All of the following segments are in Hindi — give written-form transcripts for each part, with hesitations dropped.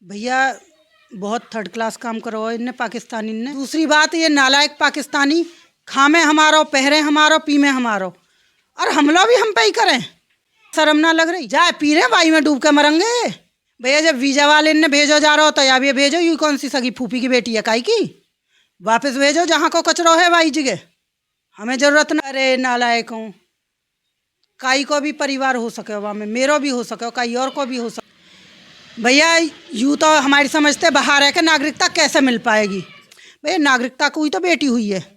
भैया बहुत थर्ड क्लास काम करो इनने पाकिस्तानी ने। दूसरी बात, ये नालायक पाकिस्तानी खामे हमारो, पहरे हमारो, पीमे हमारो, और हमला भी हम पे ही करें। शर्म ना लग रही? जाए पी रहे बाई में डूब के मरेंगे। भैया जब वीजा वाले ने भेजो जा रहा हो तो या भी भेजो। यू कौन सी सगी फूफी की बेटी है काई की? वापस भेजो जहाँ को कचरो है भाई जगह, हमें जरूरत ना। अरे नालायक हूँ, काई को भी परिवार हो सके वहाँ में, मेरो भी हो सके, काई और को भी हो सके। भैया यूँ तो हमारी समझते बाहर है कि नागरिकता कैसे मिल पाएगी? भैया नागरिकता कोई तो बेटी हुई है।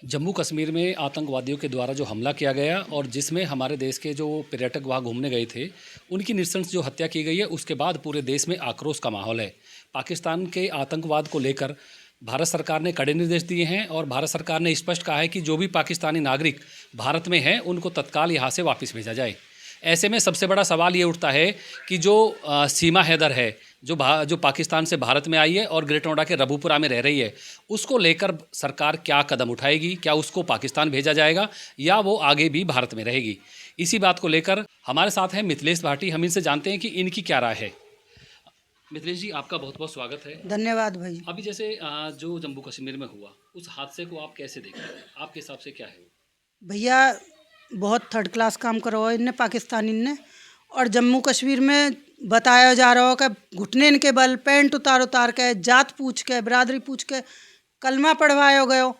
जम्मू कश्मीर में आतंकवादियों के द्वारा जो हमला किया गया और जिसमें हमारे देश के जो पर्यटक वहाँ घूमने गए थे उनकी नृशंस जो हत्या की गई है, उसके बाद पूरे देश में आक्रोश का माहौल है। पाकिस्तान के आतंकवाद को लेकर भारत सरकार ने कड़े निर्देश दिए हैं और भारत सरकार ने स्पष्ट कहा है कि जो भी पाकिस्तानी नागरिक भारत में हैं उनको तत्काल यहाँ से वापस भेजा जाए। ऐसे में सबसे बड़ा सवाल ये उठता है कि जो सीमा हैदर है, जो पाकिस्तान से भारत में आई है और ग्रेटर नोएडा के रबूपुरा में रह रही है, उसको लेकर सरकार क्या कदम उठाएगी? क्या उसको पाकिस्तान भेजा जाएगा या वो आगे भी भारत में रहेगी? इसी बात को लेकर हमारे साथ हैं मिथिलेश भाटी। हम इनसे जानते हैं कि इनकी क्या राय है। मिथिलेश जी, आपका बहुत बहुत स्वागत है। धन्यवाद भाई। अभी जैसे जो जम्मू कश्मीर में हुआ उस हादसे को आप कैसे देखते हैं? आपके हिसाब से क्या है? भैया बहुत थर्ड क्लास काम करो इनने पाकिस्तानी ने। और जम्मू कश्मीर में बताया जा रहा हो कि घुटने के बल पैंट उतार उतार के, जात पूछ के, बरादरी पूछ के कलमा पढ़वाए गयो।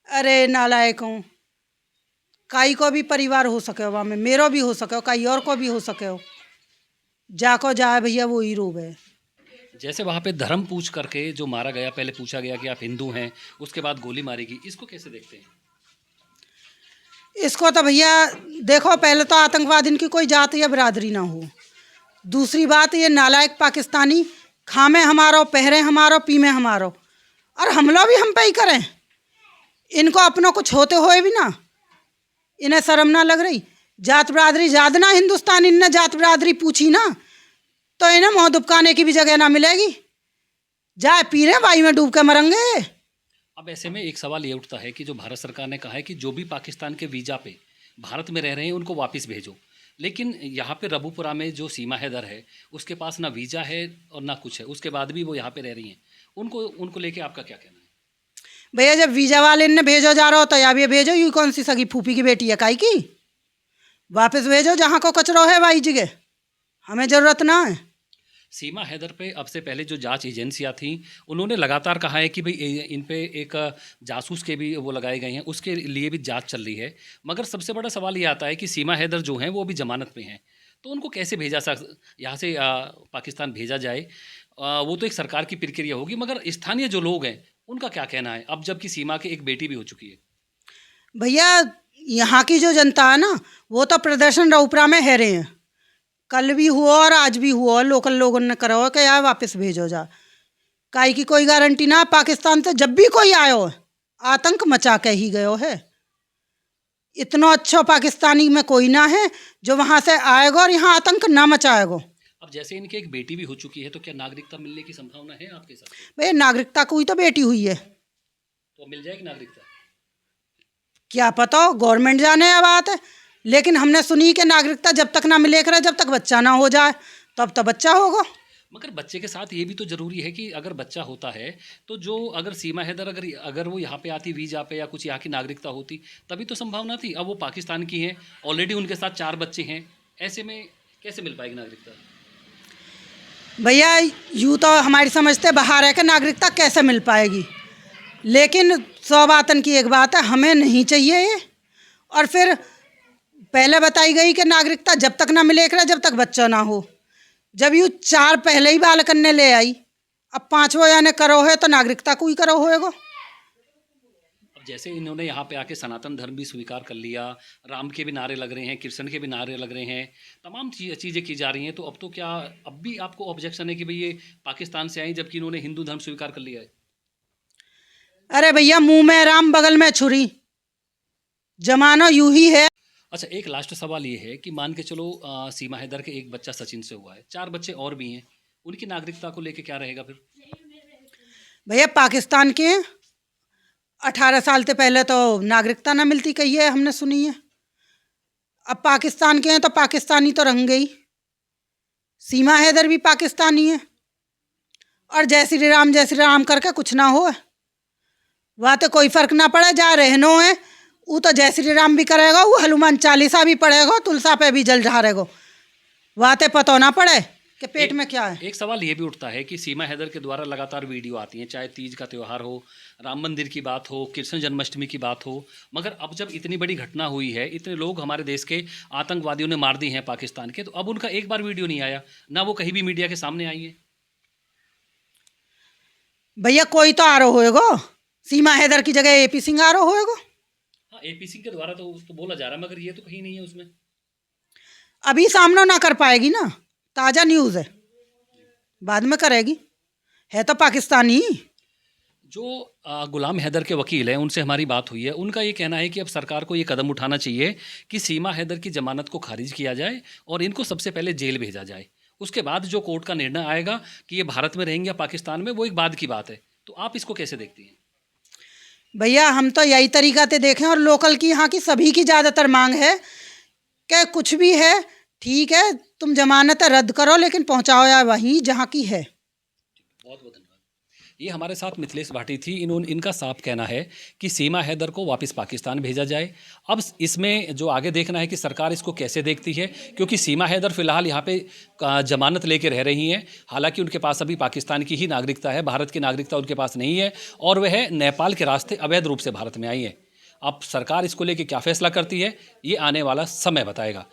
अरे नालायक हूँ, काई को भी परिवार हो सके वहाँ में, मेरो भी हो सके, काई और को भी हो सके हो। जाको जाए भैया वो ही रोब है। जैसे वहाँ पे धर्म पूछ करके जो मारा गया, पहले पूछा गया कि आप हिंदू हैं, उसके बाद गोली मारी गई, इसको कैसे देखते हैं? इसको तो भैया देखो, पहले तो आतंकवाद इनकी कोई जात या बरादरी ना हो। दूसरी बात, ये नालायक पाकिस्तानी खामे हमारो, पहरे हमारो, पीमे हमारो, और हमला भी हम पे ही करें। इनको अपनों कुछ होते हुए भी ना इन्हें शर्म ना लग रही? जात बरादरी याद ना, हिंदुस्तान इनने जात बरादरी पूछी ना तो इन्हें मुँह दुबकाने की भी जगह ना मिलेगी। जाए पी रहे बाई में डूब के मरेंगे। अब ऐसे में एक सवाल ये उठता है कि जो भारत सरकार ने कहा है कि जो भी पाकिस्तान के वीज़ा पे भारत में रह रहे हैं उनको वापस भेजो, लेकिन यहाँ पे रबूपुरा में जो सीमा हैदर है उसके पास ना वीज़ा है और ना कुछ है, उसके बाद भी वो यहाँ पे रह रही हैं। उनको उनको लेके आपका क्या कहना है? भैया जब वीजा वाले ने भेजो जा रहा हो तो या भी भेजो। यू कौन सी सगी फूफी की बेटी है काई की? वापस भेजो जहाँ को कचरो है भाई जगह, हमें जरूरत ना है। सीमा हैदर पे अब से पहले जो जांच एजेंसियां थीं उन्होंने लगातार कहा है कि भाई इन पे एक जासूस के भी वो लगाए गए हैं, उसके लिए भी जांच चल रही है। मगर सबसे बड़ा सवाल ये आता है कि सीमा हैदर जो हैं वो अभी जमानत पे हैं, तो उनको कैसे यहाँ से पाकिस्तान भेजा जाए? वो तो एक सरकार की प्रक्रिया होगी, मगर स्थानीय जो लोग हैं उनका क्या कहना है अब जबकि सीमा की एक बेटी भी हो चुकी है? भैया यहाँ की जो जनता है ना, वो तो प्रदर्शन रऊपरा में है रहे हैं। कल भी हुआ और आज भी हुआ, लोकल लोगों ने करा हो कि यार वापस भेजो जा। काई की कोई गारंटी ना, पाकिस्तान से जब भी कोई आयो है आतंक मचा के ही गयो है। इतना अच्छा पाकिस्तानी में कोई ना है जो वहाँ से आएगा और यहाँ आतंक ना मचाएगा। अब जैसे इनकी एक बेटी भी हो चुकी है तो क्या नागरिकता मिलने की संभावना है आपके साथ? भैया नागरिकता कोई तो बेटी हुई है, तो मिल जाएगी नागरिकता? क्या पता हो, गवर्नमेंट जाने या बात है। लेकिन हमने सुनी कि नागरिकता जब तक ना मिले करे, जब तक बच्चा ना हो जाए तब तो बच्चा होगा। मगर बच्चे के साथ ये भी तो ज़रूरी है कि अगर बच्चा होता है तो जो अगर सीमा हैदर अगर अगर वो यहाँ पे आती वीज़ा पे या कुछ यहाँ की नागरिकता होती तभी तो संभावना थी। अब वो पाकिस्तान की हैं, ऑलरेडी उनके साथ 4 बच्चे हैं, ऐसे में कैसे मिल पाएगी नागरिकता? भैया यूँ तो हमारी समझते बाहर है कि नागरिकता कैसे मिल पाएगी, लेकिन सौ बातन की एक बात है, हमें नहीं चाहिए ये। और फिर पहले बताई गई कि नागरिकता जब तक ना मिले करे, जब तक बच्चा ना हो। जब यूँ 4 पहले ही बालकन ने ले आई, अब 5वां यानी करो है तो नागरिकता कोई करो होएगा। अब जैसे इन्होंने यहाँ पे आके सनातन धर्म भी स्वीकार कर लिया, राम के भी नारे लग रहे हैं, कृष्ण के भी नारे लग रहे हैं, तमाम चीज़ें की जा रही हैं, तो अब तो क्या अब भी आपको ऑब्जेक्शन है कि भाई ये पाकिस्तान से आई जबकि इन्होंने हिंदू धर्म स्वीकार कर लिया है? अरे भैया मुंह में राम बगल में छुरी, जमाना यूं ही है। अच्छा, एक लास्ट सवाल ये है कि मान के चलो सीमा हैदर के एक बच्चा सचिन से हुआ है, 4 बच्चे और भी हैं, उनकी नागरिकता को लेके क्या रहेगा फिर? भैया पाकिस्तान के 18 साल से पहले तो नागरिकता ना मिलती कही है, हमने सुनी है। अब पाकिस्तान के हैं तो पाकिस्तानी तो रहेंगे ही। सीमा हैदर भी पाकिस्तानी है। और जय श्री राम करके कुछ ना हो, वहाँ तो कोई फर्क ना पड़े। जहाँ रहनो है वो तो जय श्री राम भी करेगा, वो हनुमान चालीसा भी पढ़ेगा, तुलसा पे भी जल झाड़ेगा। वहाँ तो पता ना पड़े कि पेट में क्या है। एक सवाल ये भी उठता है कि सीमा हैदर के द्वारा लगातार वीडियो आती हैं, चाहे तीज का त्यौहार हो, राम मंदिर की बात हो, कृष्ण जन्माष्टमी की बात हो, मगर अब जब इतनी बड़ी घटना हुई है, इतने लोग हमारे देश के आतंकवादियों ने मार दी हैं पाकिस्तान के, तो अब उनका एक बार वीडियो नहीं आया, ना वो कहीं भी मीडिया के सामने आई है। भैया कोई तो आरो होएगा, सीमा हैदर की जगह AP सिंह आरो होएगा। हाँ, AP सिंह के द्वारा तो बोला जा रहा है, मगर ये तो कहीं नहीं है उसमें। अभी सामना ना कर पाएगी ना, ताज़ा न्यूज़ है, बाद में करेगी, है तो पाकिस्तानी। जो गुलाम हैदर के वकील हैं, उनसे हमारी बात हुई है। उनका ये कहना है कि अब सरकार को ये कदम उठाना चाहिए कि सीमा हैदर की ज़मानत को खारिज किया जाए और इनको सबसे पहले जेल भेजा जाए। उसके बाद जो कोर्ट का निर्णय आएगा कि ये भारत में रहेंगे या पाकिस्तान में, वो एक बाद की बात है। तो आप इसको कैसे देखती हैं? भैया हम तो यही तरीका से देखें, और लोकल की यहाँ की सभी की ज़्यादातर मांग है कि कुछ भी है ठीक है, तुम जमानत रद्द करो लेकिन पहुँचाओ या वहीं जहाँ की है। बहुत बहुत धन्यवाद। ये हमारे साथ मिथिलेश भाटी थी। इनका साफ कहना है कि सीमा हैदर को वापस पाकिस्तान भेजा जाए। अब इसमें जो आगे देखना है कि सरकार इसको कैसे देखती है, क्योंकि सीमा हैदर फिलहाल यहाँ पे जमानत लेके रह रही हैं। हालांकि उनके पास अभी पाकिस्तान की ही नागरिकता है, भारत की नागरिकता उनके पास नहीं है, और वह नेपाल के रास्ते अवैध रूप से भारत में आई है। अब सरकार इसको लेके क्या फैसला करती है, ये आने वाला समय बताएगा।